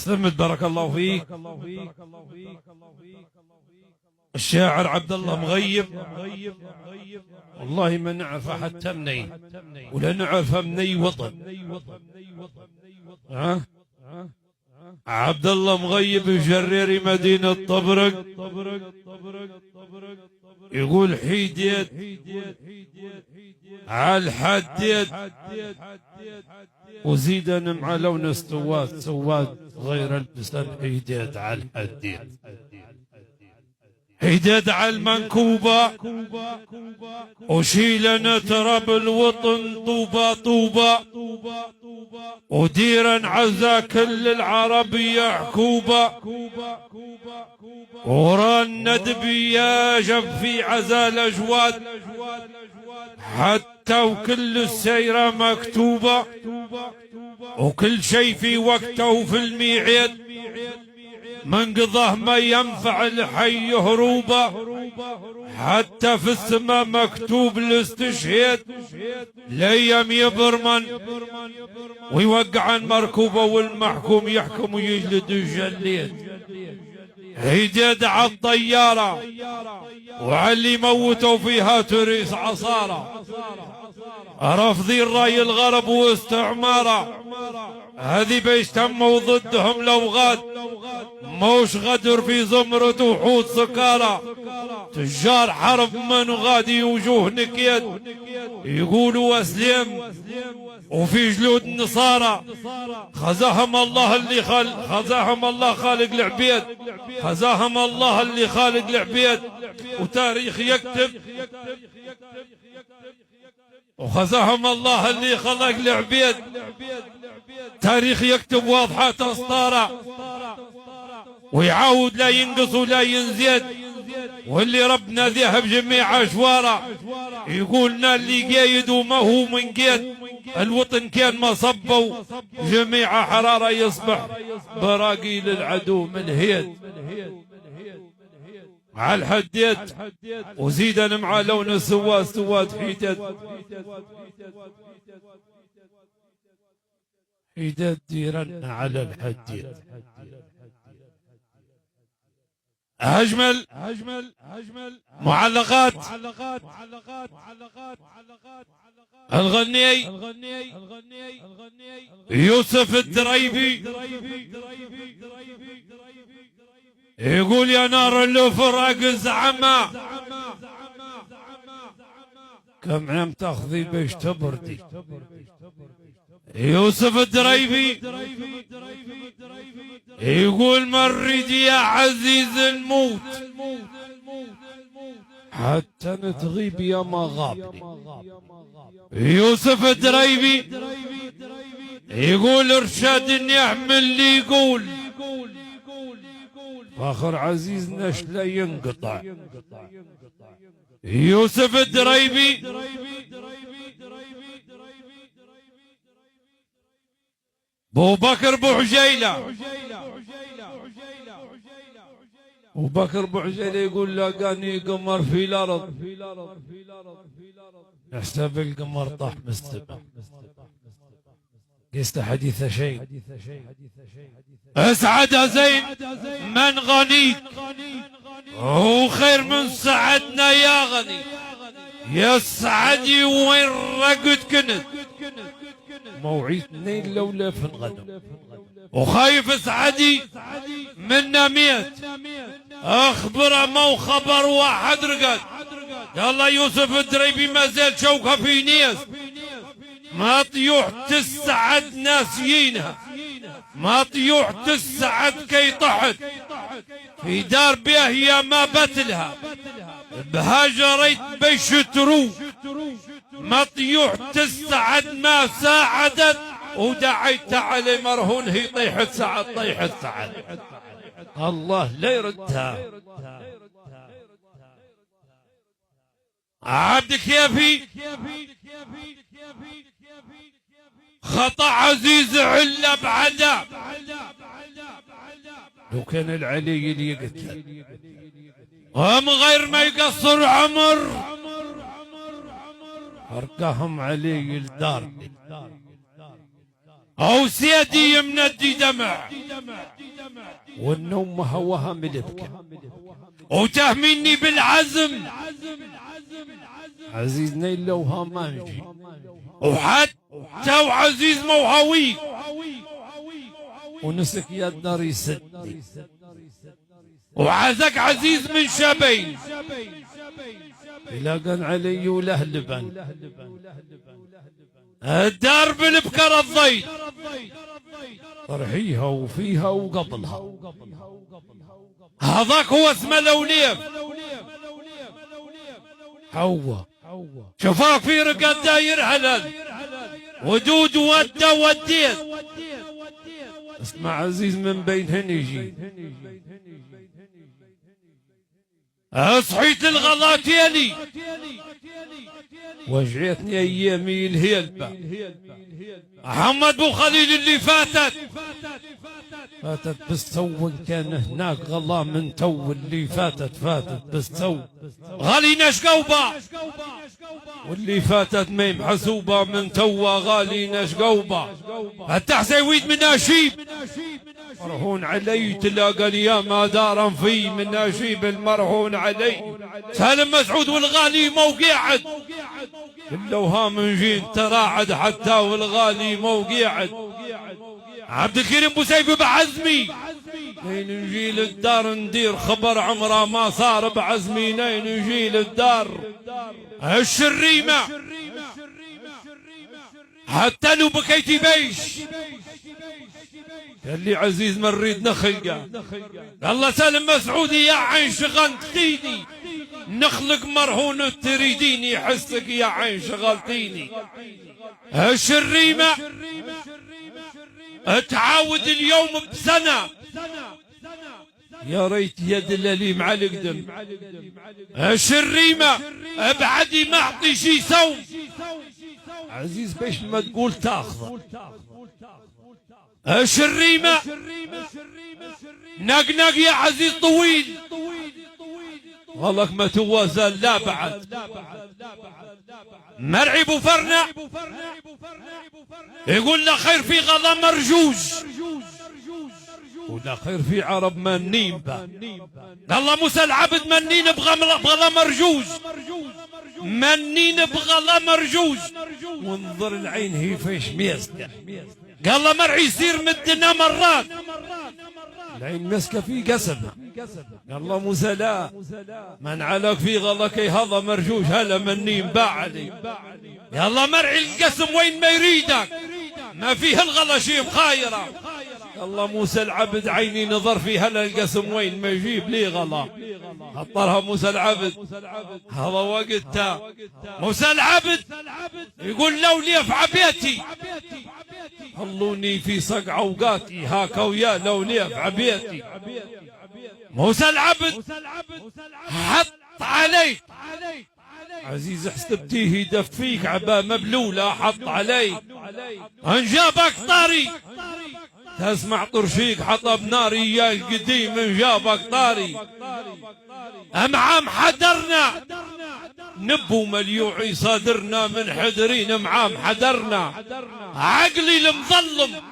استمد بارك الله فيك. الشاعر عبد الله مغيب والله ما نعرف حتى منين، ولا نعرف مني وطن. عبد الله مغيب جريري مدينة طبرق، يقول حيديت عالحديت وزيد مع لون السواد سواد غير البسن حيديت عالحديت. حيديت عالمنكوبة وشيلنا تراب الوطن طوبة طوبة، وديرا عزا كل العربية حكوبة، ورا الندبية جب في عزا الأجواد، حتى وكل السيرة مكتوبة، وكل شيء في وقته وفي الميعاد، من قضاه ما ينفع الحي هروبه، حتى في السماء مكتوب الاستشهاد، الايام يبرمن ويوقع المركوبه، والمحكوم يحكم ويجلد الجليد. هيداد على الطياره وعلى اللي موتوا فيها تريس عصاره، رافضين راي الغرب واستعماره، هذه بيجتمعوا ضدهم لو غاد، موش غدر في زمرة وحوت سكارى، تجار حرب من غادي وجوه نكيد، يقولوا اسلم وفي جلود النصارى، خزاهم الله اللي خزاهم الله خالق العبيد، خزاهم الله اللي خالق العبيد، وتاريخ يكتب، وخزاهم الله اللي خلق العبيد، تاريخ يكتب واضحة اسطارة، ويعاود لا ينقص ولا ينزيد، واللي ربنا ذهب جميع أشواره، يقولنا اللي قايد وما هو من قيد، الوطن كان مصبه جميع حرارة، يصبح براقيل العدو من هيد. على الحديد وزيدا مع لون السواد سواد حيدد، حيدد ديرن على الحديد. أجمل معلقات الغني يوسف الدريبي، يقول يا نار الفرق زعمة، كم عام تاخذي باش تبردي. يوسف الدريبي يقول مريد يا عزيز الموت، حتى نتغيب يا ما غابني. يوسف الدريبي يقول ارشاد النعم اللي يقول فاخر عزيز نش لا ينقطع. يوسف الدريبي بو بكر بو عجيلة، وبكر بو عجيلة يقول لاقاني قمر في الأرض، يحسب القمر طاح من السماء. قست حديث شيء اسعد زين من غنيك، وخير من سعدنا يا غني، يا سعدي وين رقد كنت، موعيد نيل لولا في الغنم، وخايف سعدي منا ميت، اخبره مو خبر واحد رقد. يلا يوسف الدريبي ما زال شوكه في نيس، ما طيوح تسعد ناسيينها، ما طيوح تسعد كي طحت في دار بيه يا ما بتلها، بهاجريت بيشترو، ما طيوح تسعد ما ساعدت، ودعيت علي مرهون هي طيحت سعد طيحت سعد. الله لا يردها. عبد كيفي خطأ عزيز علة بعدا، لو كان العلي اللي يقتل ومن غير ما يقصر عمر، أرقاهم علي الدار أو سيدي يمندي دمع والنوم هواها ملبكة وتهمني بالعزم عزيز نيل لوها ما نجي وحتى وعزيز موهويك ونسك يا الدار يسدني وعزك عزيز من شبين يلاقن علي وله لبن الدار بالبكر الضيط طرحيها وفيها وقبلها هذاك هو اسمه لوليف حوا شفاك في رقد داير هلل ودود وديت اسمع عزيز من بينهن يجي اصحيت الغلاطيلي وجعتني ايامي الهيلبة محمد بو خليل اللي فاتت بس تو كان هناك غلا من تو اللي فاتت بس تو غالي نشقوبة واللي فاتت ميم حسوبة من توا غالي نشقوبة فتح زويد من ناشيب مرهون علي تلاقى يا ما دارا في من ناشيب المرهون علي سالم مسعود والغالي موقعد اللوهام جين تراعد حتى والغالي موقعد عبد الكريم بوسيف بعزمي نين نجي للدار ندير خبر عمره ما صار بعزمي نين نجي للدار الشريمة حتى لو بكيتي بيش اللي عزيز ما نريد نخلقه الله سالم مسعودي يا عين شغلتيني نخلق مرهون تريديني حسك يا عين شغلتيني الشريمة اتعاود اليوم بسنة يا ريت يد اللي معلق دم الشريمة ابعدي ما اعطي شي سوم عزيز بيش ما تقول تاخذ الشريمة نقنق يا عزيز طويل غلق ما توازن لا بعد مرعي بفرنا يقول لا خير في غلا مرجوج ولا خير في عرب منين با الله موسى العبد منين بغلا مرجوج منين بغلا مرجوج وانظر العين هي فيش ميزكه قال له مرعي يصير مدنا مرات العين مسكه في قسمها قال له موسى لا من عليك في غلك هذا مرجوج هلا منين باعلي يلا مرعي القسم وين ما يريدك ما فيه الغلا شيء مخايره الله موسى العبد عيني نظر في هلا القسم وين ما يجيب لي غلا خطرها موسى العبد هذا وقتها موسى العبد يقول لو لي في عبيتي خلوني في صقع اوقاتي هاكا ويا لو لي في عبيتي موسى العبد حط عليك عزيز حسبتيه يدفيك عبا مبلولة حط عليك انجابك طاري تسمع طرشيك حطب ناري يا القديم انجابك طاري امعام حدرنا نبو مليوعي صادرنا من حدرين معام حدرنا عقلي المظلم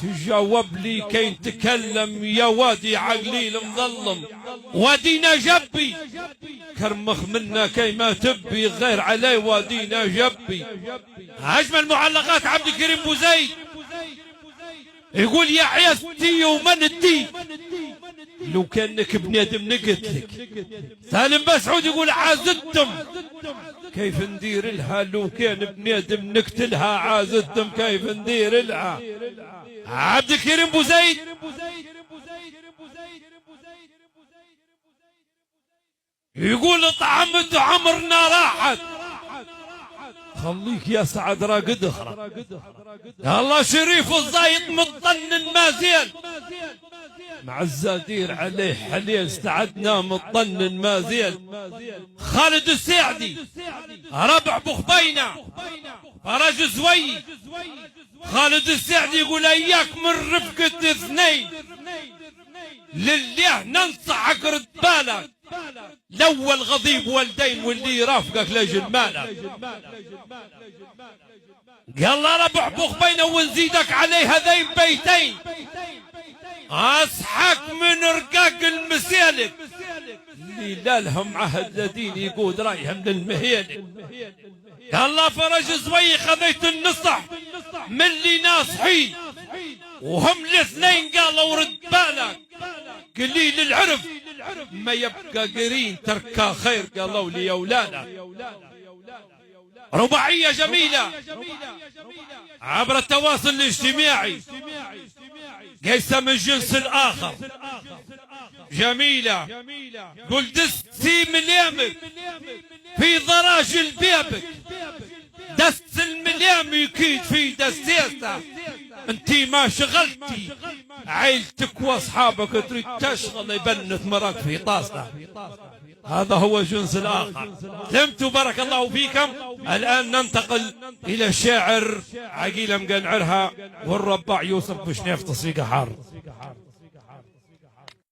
تجاوب لي كين تكلم يا وادي عقلي المظلم ودينا جبي كرمخ منا كي ما تبي غير علي وادينا جبي اجمل معلقات عبد الكريم بوزيد يقول يا عيستي ومنتي لو كانك بنادم نقتلك سالم مسعود يقول عازدتم كيف ندير لها لو كان بنادم نقتلها عازدتم كيف ندير لها عبد الكريم بوزيد يقول طعمت عمرنا راحت خليك يا سعد راقد اخرى يا الله شريف الزايد مطنن ما زين مع الزادير عليه حليل استعدنا مطنن ما زين خالد السعدي ربع بخبينا فرج زوي خالد السعدي يقول اياك من رفقة اثنين لله ننصحك رد بالك الاول غضيب والدين واللي يرافقك لاجل مالك قال له ربع بوخ بينه ونزيدك عليه هذين بيتين اصحك من رقاق المسالك اللي لا لهم عهد لدين يقود رايهم للمهيلك. قال له فرج زوي خذيت النصح من اللي ناصحين وهم الاثنين قالوا رد بالك قليل العرف ما يبقى قرين تركا خير قالوا لي يا ولانا. رباعية جميلة عبر التواصل الاجتماعي قيسة من الجنس الآخر جميلة قل دستي مليامك في ضراجل بيبك دست المليام يكيد في دستيسة انتي ما شغلتي عيلتك واصحابك تريد تشغل يبنت مرق في طاسة. هذا هو الجنس الآخر. لمتوا بارك الله فيكم. الآن ننتقل إلى الشاعر عقيلة مقنعرها والرباع يوسف بشنيف تصفيق حار.